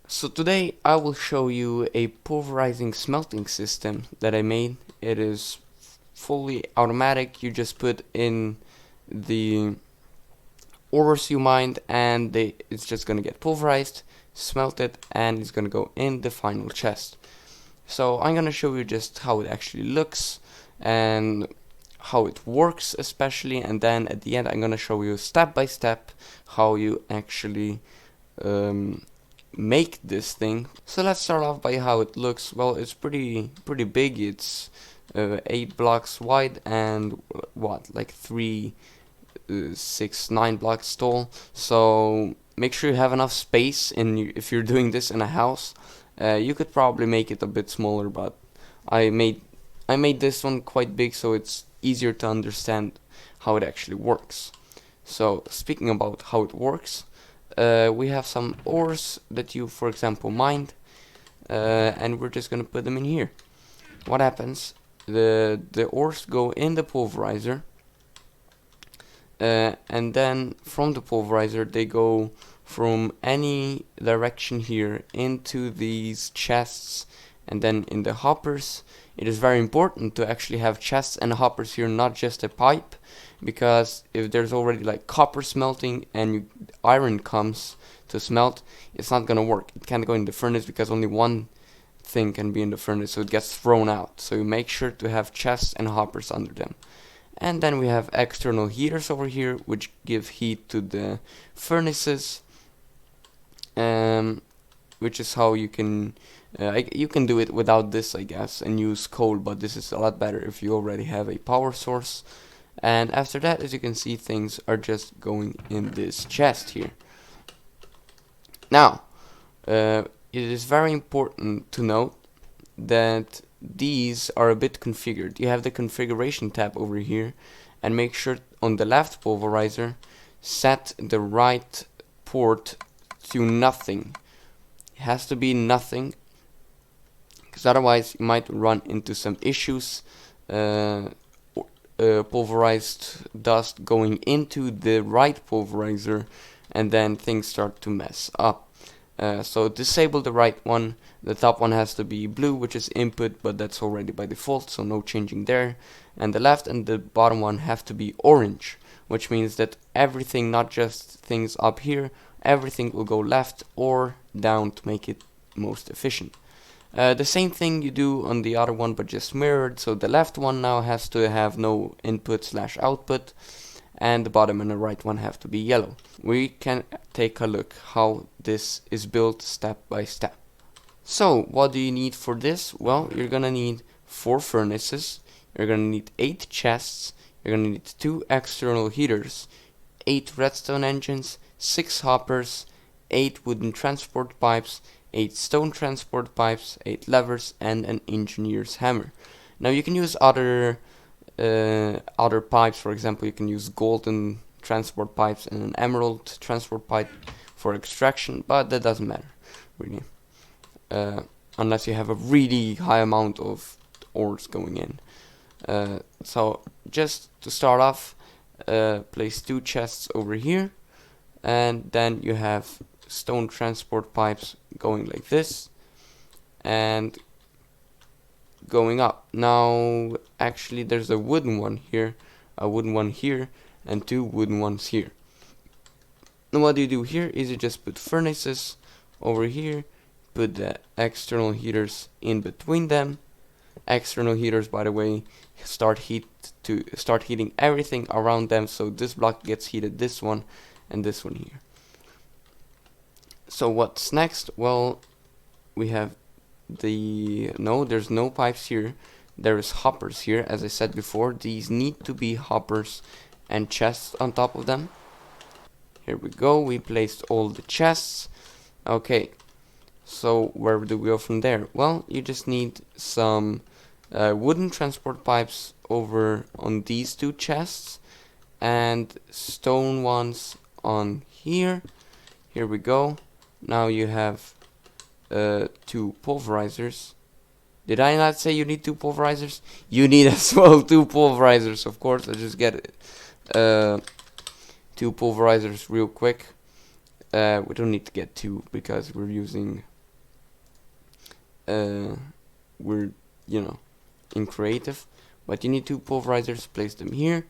So today I will show you a pulverizing smelting system that I made. It is fully automatic. You just put in the ores you mined and it's just gonna get pulverized, smelted, and it's gonna go in the final chest. So I'm gonna show you just how it actually looks and how it works especially, and then at the end I'm gonna show you step by step how you actually um, make this thing. So let's start off by how it looks. Well, it's pretty big. It's 8 blocks wide and what, like 3, 6, 9 blocks tall. So make sure you have enough space if you're doing this in a house. You could probably make it a bit smaller, but I made this one quite big so it's easier to understand how it actually works. So speaking about how it works, we have some ores that you, for example, mined, and we're just gonna put them in here. What happens? The ores go in the pulverizer, and then from the pulverizer they go from any direction here into these chests, and then in the hoppers. It is very important to actually have chests and hoppers here, not just a pipe, because if there's already like copper smelting and iron comes to smelt, it's not gonna work. It can't go in the furnace because only one thing can be in the furnace, so it gets thrown out. So you make sure to have chests and hoppers under them. And then we have external heaters over here, which give heat to the furnaces, which is how you can do it without this, I guess, and use coal, but this is a lot better if you already have a power source. And after that, as you can see, things are just going in this chest here. Now, it is very important to note that these are a bit configured. You have the configuration tab over here, and make sure on the left pulverizer set the right port to nothing. It has to be nothing, because otherwise you might run into some issues. Pulverized dust going into the right pulverizer, and then things start to mess up. So disable the right one. The top one has to be blue, which is input, but that's already by default, so no changing there. And the left and the bottom one have to be orange, which means that everything, not just things up here, everything will go left or down to make it most efficient. The same thing you do on the other one, but just mirrored. So the left one now has to have no input/output, and the bottom and the right one have to be yellow. We can take a look how this is built step by step. So what do you need for this? Well, you're gonna need 4 furnaces, you're gonna need 8 chests, you're gonna need 2 external heaters, 8 redstone engines, 6 hoppers, 8 wooden transport pipes, 8 stone transport pipes, 8 levers, and an engineer's hammer. Now you can use other pipes. For example, you can use golden transport pipes and an emerald transport pipe for extraction, but that doesn't matter really, unless you have a really high amount of ores going in. So just to start off, place 2 chests over here, and then you have stone transport pipes going like this and going up. Now actually there's a wooden one here, and 2 wooden ones here. And what you do here is you just put furnaces over here, put the external heaters in between them. External heaters, by the way, start heating everything around them, so this block gets heated, this one and this one here. So what's next? Well, we have there's no pipes here. There is hoppers here. As I said before, these need to be hoppers and chests on top of them. Here we go. We placed all the chests. Okay, so where do we go from there? Well, you just need some wooden transport pipes over on these 2 chests, and stone ones on here. Here we go. Now you have 2 pulverizers. Did I not say you need 2 pulverizers? You need as well 2 pulverizers, of course. Let's just get 2 pulverizers real quick. We don't need to get 2 because we're using we're, you know, in creative. But you need two pulverizers, place them here,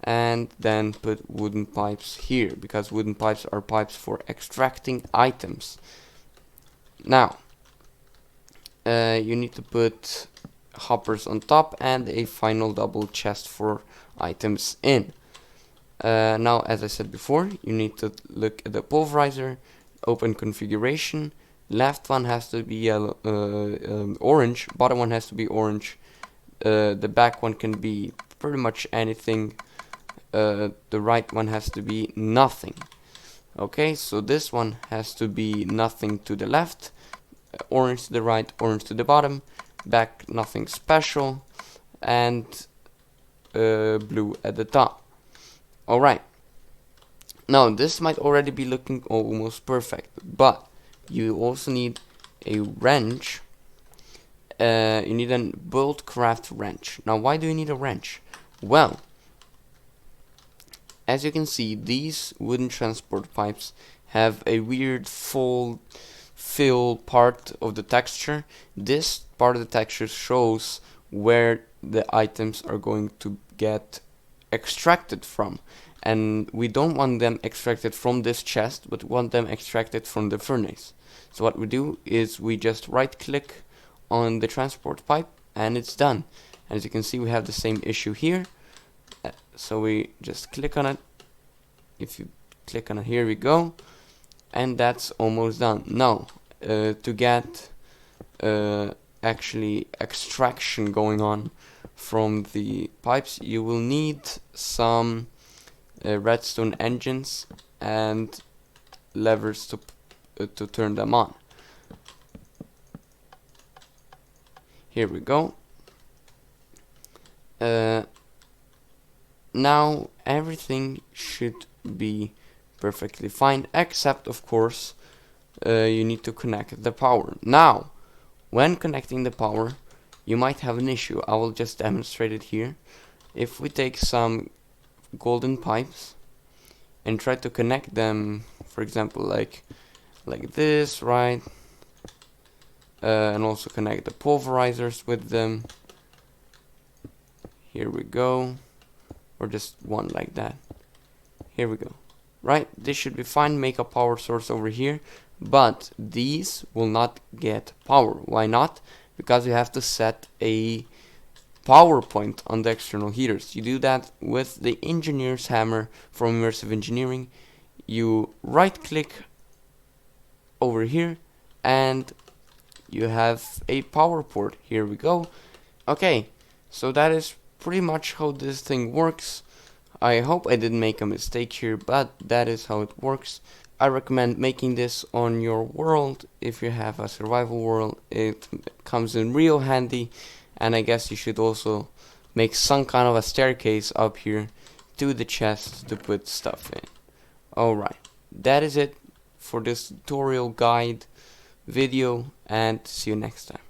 and then put wooden pipes here, because wooden pipes are pipes for extracting items. Now, you need to put hoppers on top and a final double chest for items in. Now, as I said before, you need to look at the pulverizer, open configuration. Left one has to be yellow, orange, bottom one has to be orange. The back one can be pretty much anything. The right one has to be nothing. Okay, so this one has to be nothing to the left, orange to the right, orange to the bottom, back nothing special, and blue at the top. Alright, now this might already be looking almost perfect, but you also need a wrench. You need a bolt craft wrench. Now, why do you need a wrench? Well, as you can see, these wooden transport pipes have a weird fill part of the texture. This part of the texture shows where the items are going to get extracted from, and we don't want them extracted from this chest, but want them extracted from the furnace. So what we do is we just right click on the transport pipe and it's done. And as you can see, we have the same issue here, so we just click on it. If you click on it, here we go, and that's almost done. Now, to get actually extraction going on from the pipes, you will need some redstone engines and levers to turn them on. Here we go. Now everything should be perfectly fine, except of course you need to connect the power. Now, when connecting the power, you might have an issue. I will just demonstrate it here. If we take some golden pipes and try to connect them, for example, like this, right? And also connect the pulverizers with them. Here we go. Or just one like that. Here we go. Right? This should be fine. Make a power source over here. But these will not get power. Why not? Because you have to set a power point on the external heaters. You do that with the engineer's hammer from immersive engineering. You right click over here and you have a power port. Here we go. Okay, so that is pretty much how this thing works. I hope I didn't make a mistake here, but that is how it works. I recommend making this on your world. If you have a survival world, it comes in real handy. And I guess you should also make some kind of a staircase up here to the chest to put stuff in. Alright, that is it for this tutorial guide video, and see you next time.